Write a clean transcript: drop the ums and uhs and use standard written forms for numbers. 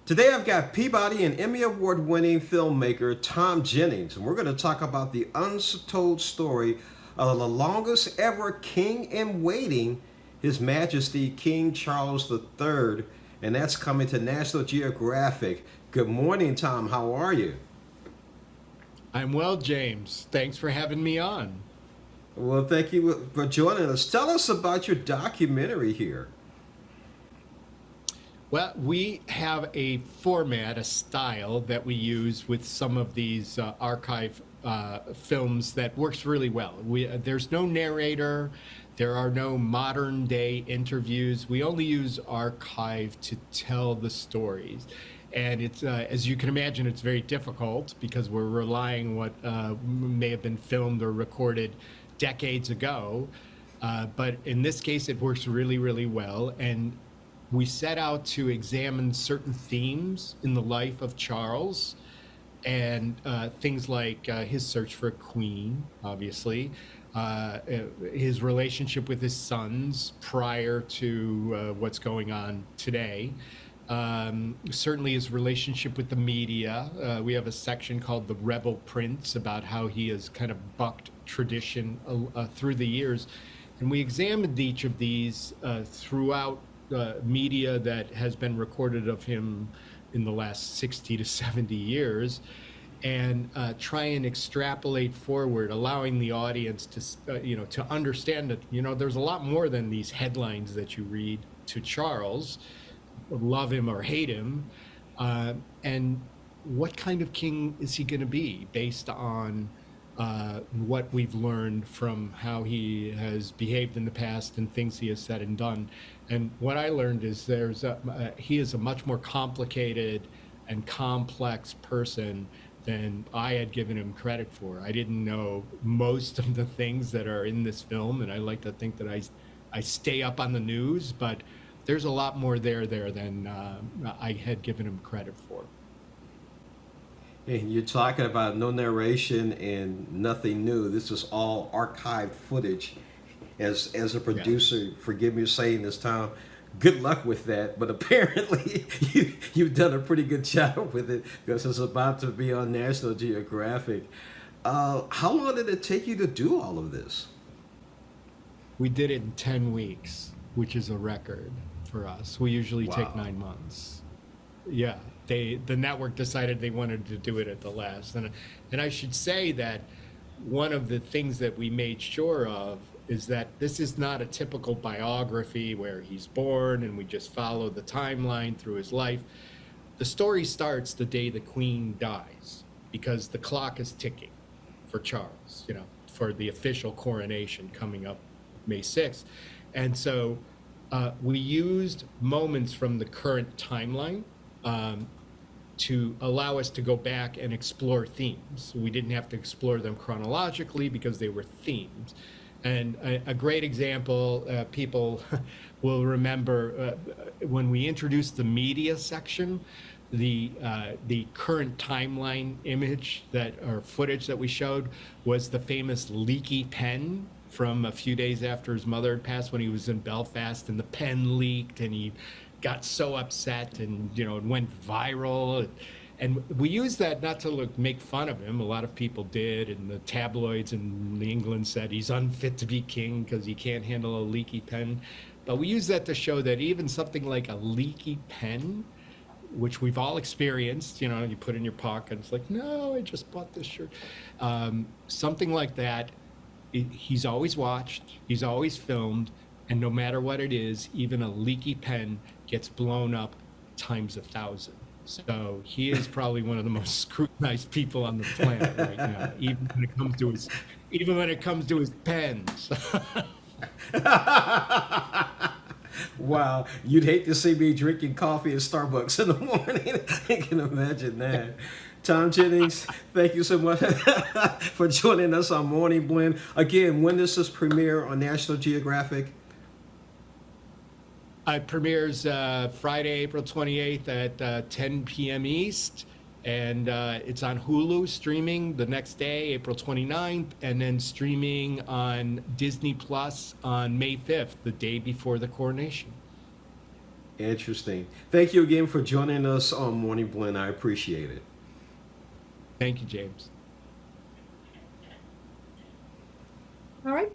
Today I've got Peabody and Emmy Award-winning filmmaker Tom Jennings, and we're going to talk about the untold story of the longest ever king in waiting, His Majesty King Charles III, and that's coming to National Geographic. Good morning, Tom. How are you? I'm well, James. Thanks for having me on. Well, thank you for joining us. Tell us about your documentary here. Well, we have a format, a style that we use with some of these archive films that works really well. There's no narrator, there are no modern day interviews. We only use archive to tell the stories. And it's, as you can imagine, it's very difficult because we're relying on what may have been filmed or recorded decades ago. But in this case, it works really, really well. And we set out to examine certain themes in the life of Charles and things like his search for a queen, obviously, his relationship with his sons prior to what's going on today. Certainly his relationship with the media. We have a section called The Rebel Prince about how he has kind of bucked tradition through the years. And we examined each of these throughout media that has been recorded of him in the last 60 to 70 years and try and extrapolate forward, allowing the audience to, to understand that, there's a lot more than these headlines that you read to Charles, love him or hate him, and what kind of king is he going to be based on what we've learned from how he has behaved in the past and things he has said and done. And what I learned is he is a much more complicated and complex person than I had given him credit for. I didn't know most of the things that are in this film, and I like to think that I stay up on the news, but there's a lot more there than I had given him credit for. And you're talking about no narration and nothing new. This is all archived footage. As a producer, forgive me for saying this, Tom, good luck with that. But apparently you've done a pretty good job with it because it's about to be on National Geographic. How long did it take you to do all of this? We did it in 10 weeks, which is a record for us. We usually take 9 months. Yeah, the network decided they wanted to do it at the last. And I should say that one of the things that we made sure of is that this is not a typical biography where he's born and we just follow the timeline through his life. The story starts the day the Queen dies because the clock is ticking for Charles, for the official coronation coming up May 6th. And so we used moments from the current timeline to allow us to go back and explore themes. We didn't have to explore them chronologically because they were themes. And a great example, people will remember when we introduced the media section, the current timeline image or footage that we showed was the famous leaky pen from a few days after his mother had passed when he was in Belfast, and the pen leaked and he got so upset and it went viral. And we used that not to make fun of him. A lot of people did, and the tabloids in England said he's unfit to be king because he can't handle a leaky pen. But we used that to show that even something like a leaky pen, which we've all experienced, you put in your pocket, it's like, no, I just bought this shirt. Something like that, he's always watched, he's always filmed, and no matter what it is, even a leaky pen gets blown up times 1,000. So he is probably one of the most scrutinized people on the planet right now, even when it comes to his pens. Wow, you'd hate to see me drinking coffee at Starbucks in the morning. I can imagine that. Tom Jennings, thank you so much for joining us on Morning Blend. Again, when does this premiere on National Geographic? It premieres Friday, April 28th at 10 p.m. East, and it's on Hulu streaming the next day, April 29th, and then streaming on Disney Plus on May 5th, the day before the coronation. Interesting. Thank you again for joining us on Morning Blend. I appreciate it. Thank you, James. All right.